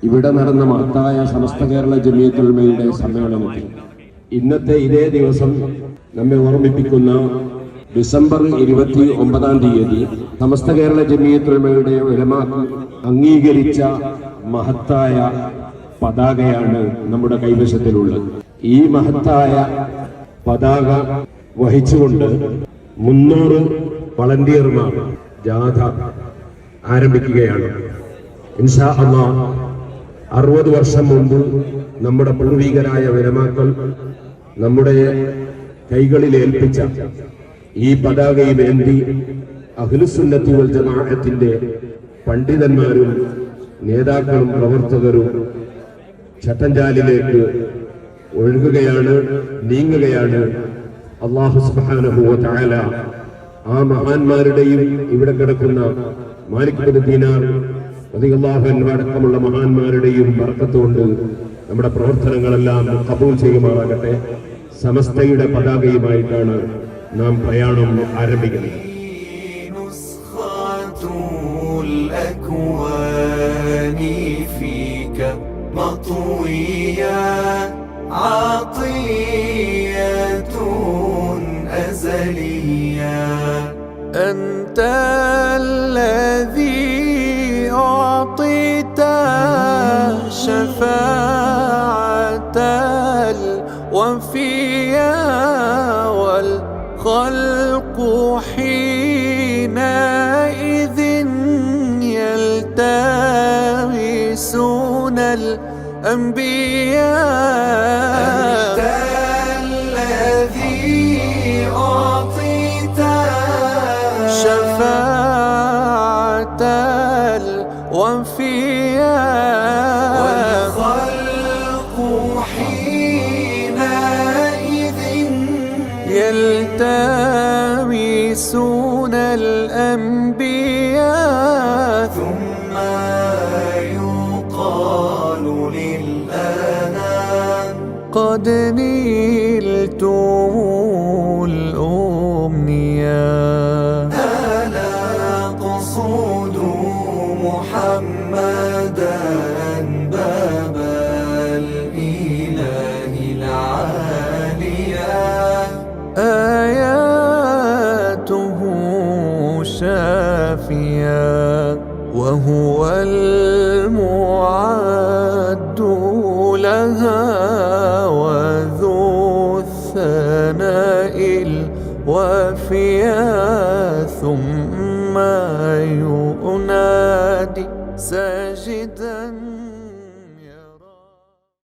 ഇവിടെ നടന്ന മഹത്തായ സമസ്ത കേരള ജമിയത്തുൽ ഉലമയുടെ സമ്മേളനത്തിൽ ഇന്നത്തെ ഇതേ ദിവസം നമ്മെ ഓർമ്മിപ്പിക്കുന്ന ഡിസംബർ 29-ാം തീയതി സമസ്ത കേരള ജമിയത്തുൽ ഉലമയുടെ ഉലമാക്കൾ അംഗീകരിച്ച മഹത്തായ പതാകയാണ് നമ്മുടെ കൈവശത്തിലുള്ളത്. ഈ മഹത്തായ പതാക വഹിച്ചുകൊണ്ട് 300 വളണ്ടിയർമാർ ജാഥ ആരംഭിക്കുകയാണ്. ഇൻഷാ അല്ലാഹ് 60 വർഷം മുമ്പ് നമ്മുടെ പൂർവികരായ ഉലമാക്കൾ നമ്മുടെ കൈകളിൽ ഏൽപ്പിച്ച ഈ പതാകയിലേന്തി അഹ്ലുസുന്നത്തി വൽ ജമാഅത്തിന്റെ പണ്ഡിതന്മാരും നേതാക്കളും പ്രവർത്തകരും ചട്ടഞ്ചാലിലേക്ക് ഒഴുകുകയാണ്, നീങ്ങുകയാണ്. അല്ലാഹു സുബ്ഹാനഹു വ തആല ആ മഹാന്മാരുടെയും ഇവിടെ കിടക്കുന്ന മാലിക് ബിൻ ദീനാർ റളിയല്ലാഹു അൻഹു അടക്കമുള്ള മഹാന്മാരുടെയും ബർക്കത്തുകൊണ്ട് നമ്മുടെ പ്രവർത്തനങ്ങളെല്ലാം ഖബൂൽ ചെയ്യുമാറാകട്ടെ. സമസ്തയുടെ പതാകയുമായിട്ടാണ് നാം പ്രയാണം ആരംഭിക്കുന്നത്. أنت الذي أعطيت شفاعة الوفية والخلق حينئذ يلتمسون الأنبياء. أنت الذي أعطيت شفاعة الوفية والخلق حينئذ يلتمسون الأنبياء. ثم يقال للأنام قد نلتم الأمنيات. ألا قصود محمدا باب الإله العالية. آياته شافية وهو المعد لها وذو الثناء الوافية. ثم ينادي